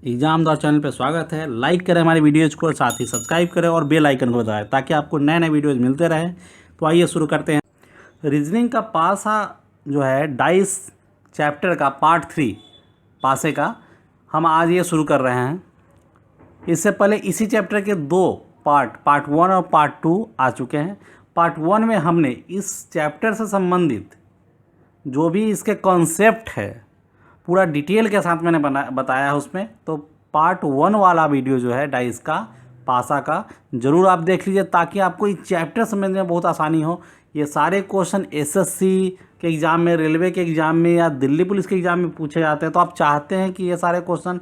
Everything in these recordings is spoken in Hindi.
एग्जाम चैनल पे स्वागत है। लाइक करें हमारी वीडियोज़ को, साथ ही सब्सक्राइब करें और बेल आइकन को दबाएं ताकि आपको नए नए वीडियोज़ मिलते रहें। तो आइए शुरू करते हैं। रीजनिंग का पासा जो है डाइस चैप्टर का पार्ट 3 पासे का हम आज ये शुरू कर रहे हैं। इससे पहले इसी चैप्टर के दो पार्ट 1 और पार्ट 2 आ चुके हैं। पार्ट 1 में हमने इस चैप्टर से संबंधित जो भी इसके कॉन्सेप्ट है पूरा डिटेल के साथ मैंने बताया है उसमें। तो पार्ट 1 वाला वीडियो जो है डाइस का पासा का ज़रूर आप देख लीजिए ताकि आपको इस चैप्टर समझने में बहुत आसानी हो। ये सारे क्वेश्चन एसएससी के एग्ज़ाम में, रेलवे के एग्ज़ाम में या दिल्ली पुलिस के एग्ज़ाम में पूछे जाते हैं। तो आप चाहते हैं कि ये सारे क्वेश्चन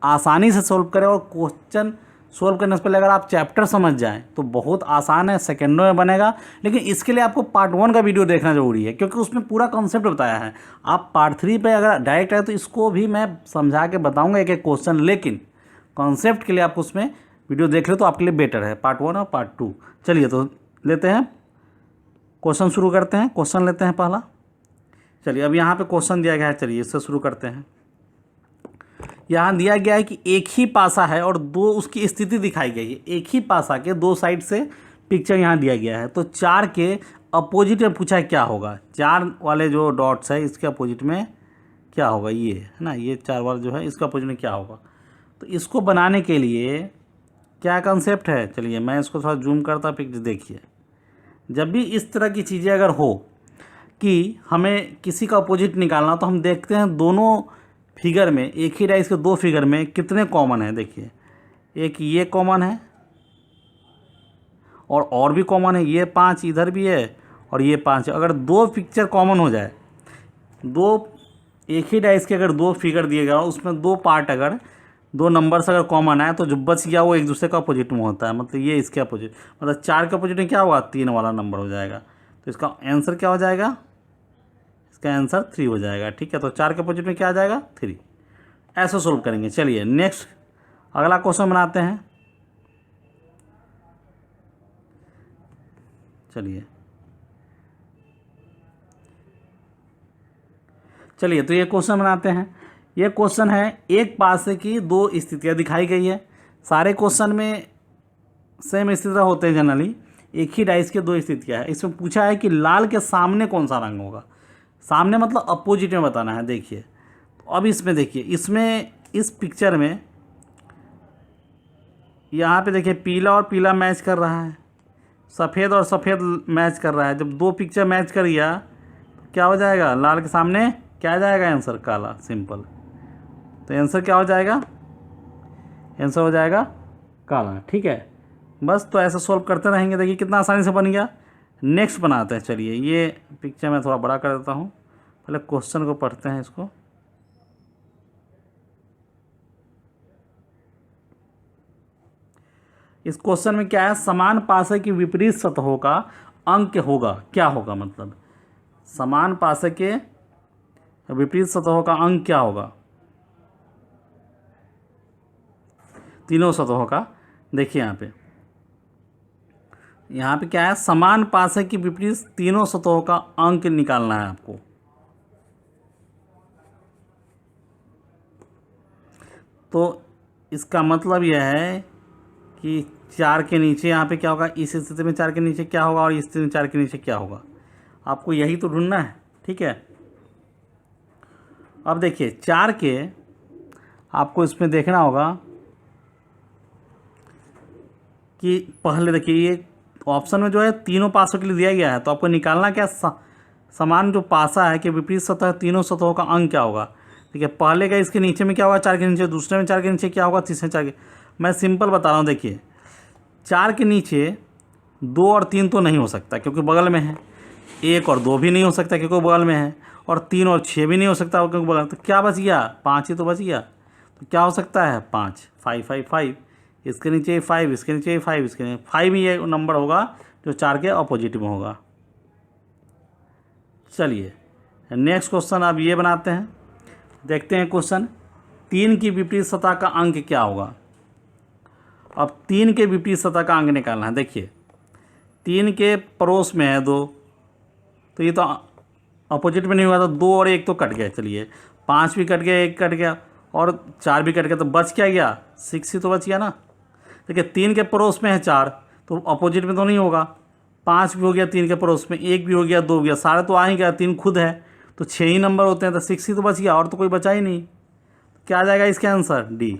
आसानी से सोल्व करें, और क्वेश्चन सोल्व करने से पहले अगर आप चैप्टर समझ जाएं तो बहुत आसान है, सेकंडों में बनेगा। लेकिन इसके लिए आपको पार्ट 1 का वीडियो देखना ज़रूरी है क्योंकि उसमें पूरा कॉन्सेप्ट बताया है। आप पार्ट 3 पे अगर डायरेक्ट आए तो इसको भी मैं समझा के बताऊंगा एक एक क्वेश्चन, लेकिन कॉन्सेप्ट के लिए आप उसमें वीडियो देख ले तो आपके लिए बेटर है, पार्ट 1 और पार्ट 2। चलिए तो लेते हैं क्वेश्चन, शुरू करते हैं। क्वेश्चन लेते हैं पहला। चलिए अब यहाँ पर क्वेश्चन दिया गया है, चलिए इससे शुरू करते हैं। यहाँ दिया गया है कि एक ही पासा है और दो उसकी स्थिति दिखाई गई है। एक ही पासा के दो साइड से पिक्चर यहाँ दिया गया है। तो 4 के अपोजिट में पूछा है क्या होगा। 4 वाले जो डॉट्स है इसके अपोजिट में क्या होगा, ये है ना, ये 4 वाला जो है इसका अपोजिट में क्या होगा। तो इसको बनाने के लिए क्या कंसेप्ट है, चलिए मैं इसको थोड़ा जूम करता पिक्चर। देखिए जब भी इस तरह की चीज़ें अगर हो कि हमें किसी का अपोजिट निकालना, तो हम देखते हैं दोनों फिगर में, एक ही डाइस के दो फिगर में कितने कॉमन है। देखिए एक ये कॉमन है और भी कॉमन है, ये 5 इधर भी है और ये 5 है। अगर दो पिक्चर कॉमन हो जाए, दो एक ही डाइस के अगर दो फिगर दिए गए उसमें दो पार्ट अगर दो नंबर्स अगर कॉमन आए तो जो बच गया वो एक दूसरे का अपोजिट में होता है। मतलब ये इसके अपोजिट, मतलब 4 के अपोजिट में क्या होगा, 3 वाला नंबर हो जाएगा। तो इसका आंसर क्या हो जाएगा, इसका आंसर 3 हो जाएगा। ठीक है, तो 4 के अपोजिट में क्या आ जाएगा, 3। ऐसे सोल्व करेंगे। चलिए नेक्स्ट अगला क्वेश्चन बनाते हैं। चलिए तो ये क्वेश्चन बनाते हैं। ये क्वेश्चन है एक पासे की दो स्थितियां दिखाई गई है। सारे क्वेश्चन में सेम स्थितियां होते हैं जनरली। एक ही डाइस के दो स्थितियां है। इसमें पूछा है कि लाल के सामने कौन सा रंग होगा। सामने मतलब अपोजिट में बताना है। देखिए तो अब इसमें देखिए, इसमें इस पिक्चर में यहाँ पे देखिए पीला और पीला मैच कर रहा है, सफ़ेद और सफ़ेद मैच कर रहा है। जब दो पिक्चर मैच कर गया तो क्या हो जाएगा, लाल के सामने क्या आ जाएगा, आंसर काला, सिंपल। तो आंसर क्या हो जाएगा, आंसर हो जाएगा काला। ठीक है, बस तो ऐसे सोल्व करते रहेंगे। देखिए कितना आसानी से बन गया। नेक्स्ट बनाते हैं। चलिए ये पिक्चर मैं थोड़ा बड़ा कर देता हूँ, पहले क्वेश्चन को पढ़ते हैं इसको। इस क्वेश्चन में क्या है, समान पासे की विपरीत सतहों का अंक होगा। क्या होगा मतलब समान पासे के विपरीत सतहों का अंक क्या होगा, तीनों सतहों का। देखिए यहाँ पे क्या है, समान पासे की विपरीत तीनों सतहों का अंक निकालना है आपको। तो इसका मतलब यह है कि 4 के नीचे यहाँ पे क्या होगा, इस स्थिति में 4 के नीचे क्या होगा और इस स्थिति में 4 के नीचे क्या होगा, आपको यही तो ढूंढना है। ठीक है, अब देखिए 4 के आपको इसमें देखना होगा कि पहले देखिए ये ऑप्शन में जो है तीनों पासों के लिए दिया गया है। तो आपको निकालना क्या, समान जो पासा है कि विपरीत सतह तीनों सतहों का अंक क्या होगा। ठीक है, पहले का इसके नीचे में क्या होगा, 4 के नीचे, दूसरे में 4 के नीचे क्या होगा, तीसरे 4 के। मैं सिंपल बता रहा हूँ। देखिए 4 के नीचे 2 और 3 तो नहीं हो सकता क्योंकि बगल में है। 1 और 2 भी नहीं हो सकता क्योंकि बगल में है। और 3 और 6 भी नहीं हो सकता क्योंकि बगल में। तो क्या बच गया, 5 ही तो बच गया। तो क्या हो सकता है, 5, 5, 5, 5। इसके नीचे 5, इसके नीचे 5, इसके नीचे 5 ही ये नंबर होगा जो 4 के अपोजिट में होगा। चलिए नेक्स्ट क्वेश्चन अब ये बनाते हैं। देखते हैं क्वेश्चन, 3 की विपरीत सतह का अंक क्या होगा। अब 3 के विपरीत सतह का अंक निकालना है। देखिए 3 के पड़ोस में है 2, तो ये तो अपोजिट में नहीं हुआ, तो 2 और 1 तो कट गया। चलिए 5 भी कट गया, 1 कट गया, और 4 भी कट गया, तो बच क्या गया 6 ही तो बच गया ना। देखिए 3 के पड़ोस में है 4, तो अपोजिट में तो नहीं होगा। 5 भी हो गया 3 के पड़ोस में, 1 भी हो गया, 2 हो गया, सारे तो आ ही गया, 3 खुद है, तो 6 ही नंबर होते हैं, तो 6 ही तो बच गया, और तो कोई बचा ही नहीं। क्या आ जाएगा इसका आंसर डी।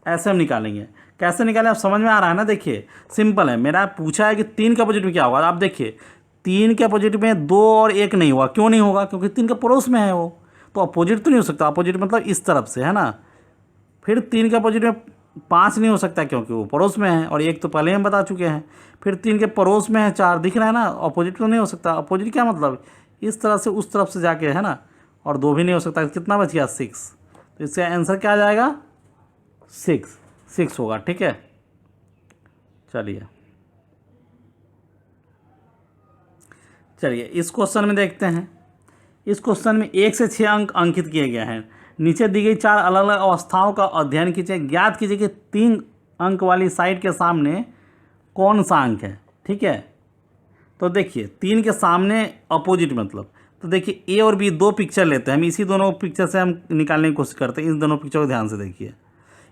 ऐसे हम निकालेंगे। कैसे निकालें आप समझ में आ रहा है ना। देखिए सिंपल है, मेरा पूछा है कि 3 के अपोजिट में क्या होगा। आप देखिए 3 के अपोजिट में 2 और 1 नहीं होगा। क्यों नहीं होगा? क्योंकि 3 के पड़ोस में है वो, तो अपोजिट तो नहीं हो सकता। अपोजिट मतलब इस तरफ से है ना। फिर 3 के अपोजिट में 5 नहीं हो सकता क्योंकि वो पड़ोस में है, और 1 तो पहले हम बता चुके हैं। फिर 3 के पड़ोस में है 4, दिख रहा है ना, अपोजिट तो नहीं हो सकता। अपोजिट क्या मतलब, इस तरह से उस तरफ से जाके है ना, और 2 भी नहीं हो सकता। कितना बच गया 6, तो इसका आंसर क्या आ जाएगा 6 होगा। ठीक है, चलिए इस क्वेश्चन में देखते हैं। इस क्वेश्चन में 1 से 6 अंक अंकित किए गए हैं। नीचे दी गई 4 अलग अलग अवस्थाओं का अध्ययन कीजिए। ज्ञात कीजिए कि 3 अंक वाली साइड के सामने कौन सा अंक है। ठीक है, तो देखिए 3 के सामने अपोजिट मतलब, तो देखिए ए और बी 2 पिक्चर लेते हैं हम। इसी दोनों पिक्चर से हम निकालने की कोशिश करते हैं। इन दोनों पिक्चर को ध्यान से देखिए।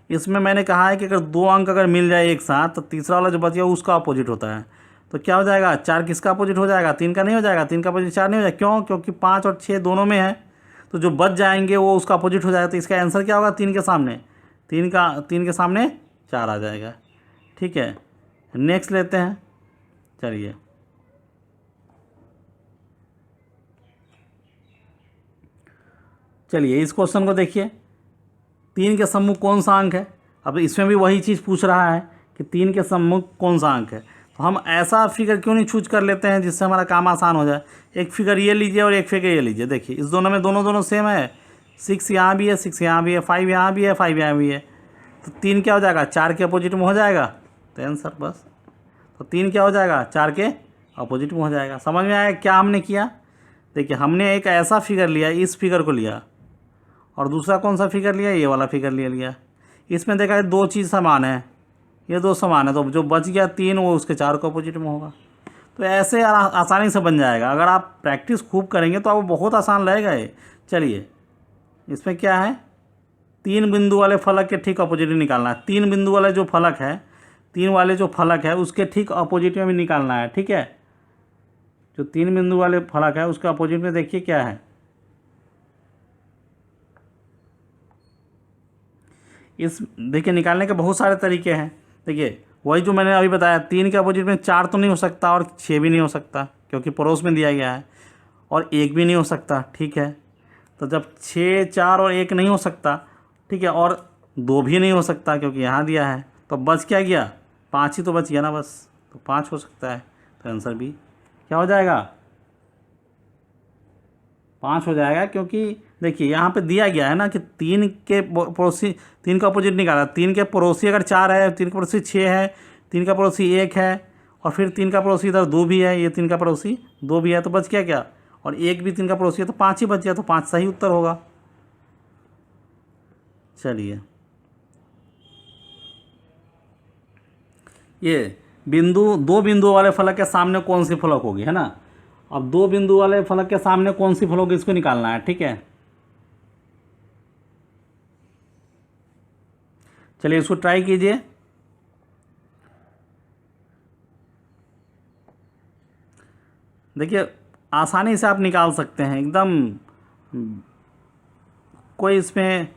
इसमें मैंने कहा है कि अगर 2 अंक अगर मिल जाए एक साथ, तो तीसरा वाला जो बच गया उसका अपोजिट होता है। तो क्या हो जाएगा, 4 किसका अपोजिट हो जाएगा, 3 का नहीं हो जाएगा। 3 का अपोजिट 4 नहीं हो जाएगा। क्यों? क्योंकि 5 और 6 दोनों में है, तो जो बच जाएंगे वो उसका अपोजिट हो जाएगा। तो इसका आंसर क्या होगा, 3 के सामने 3 के सामने 4 आ जाएगा। ठीक है, नेक्स्ट लेते हैं। चलिए इस क्वेश्चन को देखिए। 3 के सम्मुख कौन सा अंक है। अब इसमें भी वही चीज़ पूछ रहा है कि 3 के सम्मुख कौन सा अंक है। तो हम ऐसा फिगर क्यों नहीं चूज कर लेते हैं जिससे हमारा काम आसान हो जाए। एक फिगर ये लीजिए और एक फिगर ये लीजिए। देखिए इस दोनों में दोनों सेम है। 6 यहाँ भी है, 6 यहाँ भी है, 5 यहाँ भी है, 5 यहाँ भी है। तो 3 क्या हो जाएगा, 4 के अपोजिट में हो जाएगा। तो आंसर बस, तो 3 क्या हो जाएगा, 4 के अपोजिट में हो जाएगा। समझ में आया क्या हमने किया। देखिए हमने एक ऐसा फिगर लिया, इस फिगर को लिया, और दूसरा कौन सा फिगर लिया, ये वाला फिगर लिया। इसमें देखा है 2 चीज़ समान है, ये 2 समान है, तो जो बच गया 3 वो उसके 4 के अपोजिट में होगा। तो ऐसे आसानी से बन जाएगा। अगर आप प्रैक्टिस खूब करेंगे तो आपको बहुत आसान लगेगा ये। चलिए इसमें क्या है, 3 बिंदु वाले फलक के ठीक अपोजिट में निकालना है। 3 बिंदु वाले जो फलक है, 3 वाले जो फलक है उसके ठीक अपोजिट में भी निकालना है। ठीक है, जो 3 बिंदु वाले फलक है उसके अपोजिट में देखिए क्या है। इस देखिए निकालने के बहुत सारे तरीके हैं। देखिए वही जो मैंने अभी बताया, 3 के अपोजिट में 4 तो नहीं हो सकता, और 6 भी नहीं हो सकता क्योंकि पड़ोस में दिया गया है, और 1 भी नहीं हो सकता। ठीक है, तो जब 6, 4 और 1 नहीं हो सकता, ठीक है, और 2 भी नहीं हो सकता क्योंकि यहाँ दिया है, तो बच क्या गया, 5 ही तो बच गया ना बस। तो 5 हो सकता है, तो आंसर भी क्या हो जाएगा, 5 हो जाएगा। क्योंकि देखिए यहाँ पे दिया गया है ना कि 3 के पड़ोसी, 3 का अपोजिट निकाला। 3 के पड़ोसी अगर 4 है, 3 का पड़ोसी 6 है, 3 का पड़ोसी 1 है, और फिर 3 का पड़ोसी इधर 2 भी है, ये 3 का पड़ोसी 2 भी है, तो बच क्या, और 1 भी 3 का पड़ोसी है, तो 5 ही बच गया। तो 5 सही उत्तर होगा। चलिए ये दो बिंदु वाले फलक के सामने कौन सी फलक होगी, है ना। अब 2 बिंदु वाले फलक के सामने कौन सी फलक होगी, इसको निकालना है। ठीक है, चलिए इसको ट्राई कीजिए। देखिए आसानी से आप निकाल सकते हैं एकदम, कोई इसमें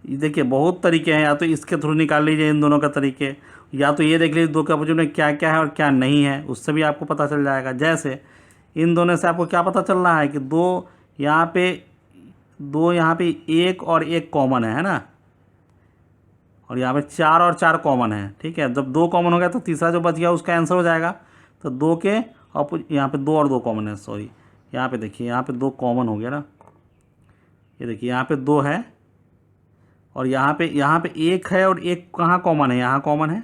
देखिए बहुत तरीके हैं। या तो इसके थ्रू निकाल लीजिए इन दोनों का तरीके, या तो ये देख लीजिए 2 के अपोजिट में क्या क्या है और क्या नहीं है, उससे भी आपको पता चल जाएगा। जैसे इन दोनों से आपको क्या पता चल रहा है कि 2 यहाँ पे 1 और 1 कॉमन है ना, और यहाँ पे 4 और 4 कॉमन है। ठीक है, जब 2 कॉमन हो गया तो तीसरा जो बच गया उसका आंसर हो जाएगा। तो 2 के यहाँ पे 2 और 2 कॉमन है, सॉरी यहाँ पे देखिए, यहाँ पे 2 कॉमन हो गया ना। ये देखिए यहाँ पे 2 है, और यहाँ पे 1 है, और 1 कहाँ कॉमन है, यहाँ कॉमन है।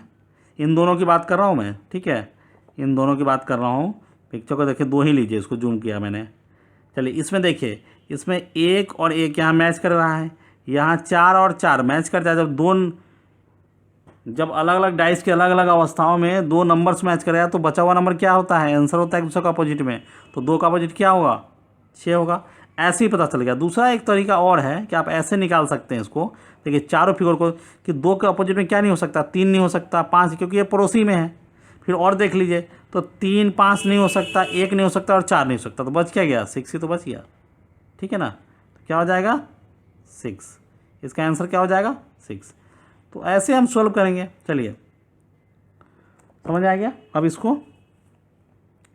इन दोनों की बात कर रहा हूँ मैं। ठीक है, इन दोनों की बात कर रहा हूँ। पिक्चर को देखिए 2 ही लीजिए, इसको जूम किया मैंने। चलिए इसमें देखिए, इसमें 1 और 1 यहाँ मैच कर रहा है, यहाँ 4 और 4 मैच करता है। जब अलग अलग डाइस के अलग अलग अवस्थाओं में 2 नंबर्स मैच करेगा तो बचा हुआ नंबर क्या होता है, आंसर होता है दूसरे का अपोजिट में। तो 2 का अपोजिट क्या होगा, 6 होगा। ऐसे ही पता चल गया। दूसरा एक तरीका और है कि आप ऐसे निकाल सकते हैं इसको, देखिए चारों फिगर को, कि 2 के अपोजिट में क्या नहीं हो सकता, 3 नहीं हो सकता, 5, क्योंकि ये पड़ोसी में है। फिर और देख लीजिए, तो 3, 5 नहीं हो सकता, 1 नहीं हो सकता और 4 नहीं हो सकता, तो बच क्या गया, 6 ही तो बच गया, ठीक है ना। तो क्या हो जाएगा 6, इसका आंसर क्या हो जाएगा 6। तो ऐसे हम सॉल्व करेंगे। चलिए समझ आ गया। अब इसको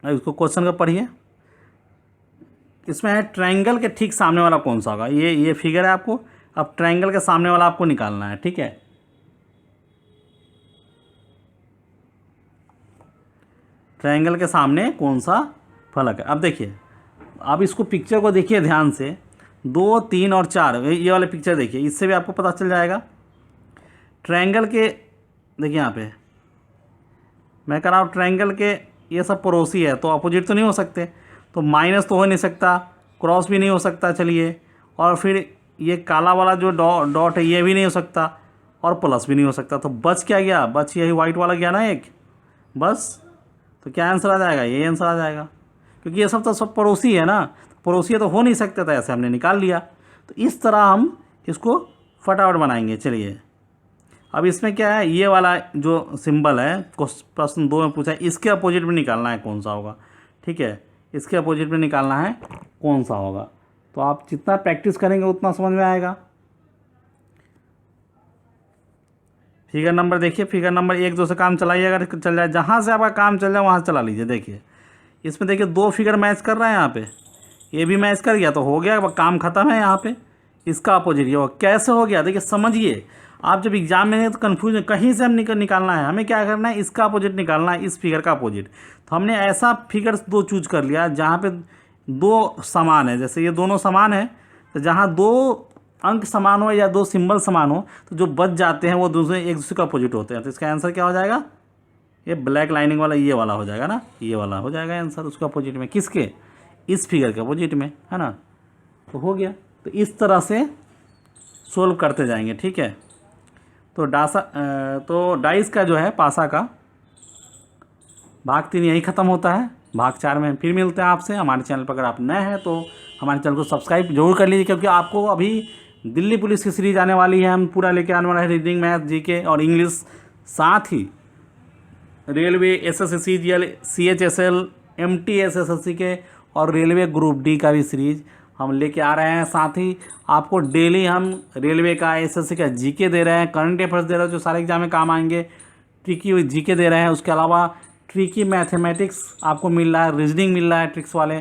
क्वेश्चन का पढ़िए। इसमें है ट्रायंगल के ठीक सामने वाला कौन सा होगा। ये फिगर है आपको, अब ट्रायंगल के सामने वाला आपको निकालना है, ठीक है। ट्रायंगल के सामने कौन सा फलक है। अब देखिए, अब इसको पिक्चर को देखिए ध्यान से, 2, 3 और 4, ये वाले पिक्चर देखिए, इससे भी आपको पता चल जाएगा। ट्रायंगल के देखिए यहाँ पे मैं कह रहा हूँ, ट्रायंगल के ये सब पड़ोसी है, तो अपोजिट तो नहीं हो सकते, तो माइनस तो हो नहीं सकता, क्रॉस भी नहीं हो सकता, चलिए, और फिर ये काला वाला जो डॉट है ये भी नहीं हो सकता, और प्लस भी नहीं हो सकता। तो बच क्या गया, बच यही वाइट वाला गया ना एक, बस। तो क्या आंसर आ जाएगा, यही आंसर आ जाएगा, क्योंकि ये सब तो सब पड़ोसी है ना, पड़ोसी तो हो नहीं सकते था, ऐसे हमने निकाल लिया। तो इस तरह हम इसको फटाफट बनाएंगे। चलिए अब इसमें क्या है, ये वाला जो सिंबल है प्रश्न 2 में पूछा है, इसके अपोजिट में निकालना है कौन सा होगा, ठीक है, इसके अपोजिट में निकालना है कौन सा होगा। तो आप जितना प्रैक्टिस करेंगे उतना समझ में आएगा। फिगर नंबर देखिए, फिगर नंबर 1, 2 से काम चलाइए, अगर चल जाए, जहाँ से आपका काम चल जाए वहाँ से चला लीजिए। देखिए इसमें देखिए 2 फिगर मैच कर रहे हैं, यहाँ पे ये भी मैच कर गया, तो हो गया, काम खत्म है। यहाँ पे इसका अपोजिट ये कैसे हो गया, देखिए समझिए। आप जब एग्जाम में हैं तो कन्फ्यूजन कहीं से हम निकालना है, हमें क्या करना है, इसका अपोजिट निकालना है, इस फिगर का अपोजिट। तो हमने ऐसा फिगर 2 चूज कर लिया जहाँ पे 2 समान है, जैसे ये दोनों समान है, तो जहाँ 2 अंक समान हो या 2 सिंबल समान हो, तो जो बच जाते हैं वो एक दूसरे का अपोजिट होते हैं। तो इसका आंसर क्या हो जाएगा, ये ब्लैक लाइनिंग वाला ये वाला हो जाएगा ना, ये वाला हो जाएगा आंसर उसका अपोजिट में, किसके, इस फिगर के अपोजिट में, है ना। तो हो गया। तो इस तरह से सोल्व करते जाएंगे, ठीक है। तो डाइस का जो है पासा का भाग 3 यही ख़त्म होता है। भाग 4 में फिर मिलते हैं आपसे। हमारे चैनल पर अगर आप नए हैं तो हमारे चैनल को सब्सक्राइब जरूर कर लीजिए, क्योंकि आपको अभी दिल्ली पुलिस की सीरीज आने वाली है, हम पूरा लेके आने वाला है, रीडिंग, मैथ, जीके और इंग्लिश, साथ ही railway, SSC, CGL, CHSL, MTS SSC के और रेलवे ग्रुप डी का भी सीरीज हम लेके आ रहे हैं। साथ ही आपको डेली हम रेलवे का, SSC का जीके दे रहे हैं, करंट अफेयर्स दे रहे हैं जो सारे एग्जाम में काम आएंगे, ट्रिकी जीके दे रहे हैं, उसके अलावा ट्रिकी मैथमेटिक्स आपको मिल रहा है, रीजनिंग मिल रहा है ट्रिक्स वाले।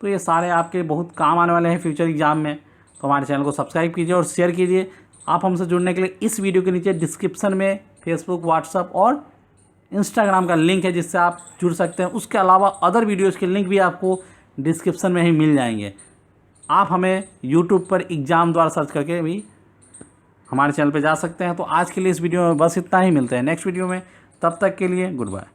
तो ये सारे आपके बहुत काम आने वाले हैं फ्यूचर एग्जाम में। तो हमारे चैनल को सब्सक्राइब कीजिए और शेयर कीजिए। आप हमसे जुड़ने के लिए इस वीडियो के नीचे डिस्क्रिप्शन में फेसबुक, व्हाट्सअप और इंस्टाग्राम का लिंक है, जिससे आप जुड़ सकते हैं। उसके अलावा अदर वीडियोज़ के लिंक भी आपको डिस्क्रिप्शन में ही मिल जाएंगे। आप हमें यूट्यूब पर एग्ज़ाम द्वारा सर्च करके भी हमारे चैनल पर जा सकते हैं। तो आज के लिए इस वीडियो में बस इतना ही, मिलते हैं नेक्स्ट वीडियो में, तब तक के लिए गुड बाय।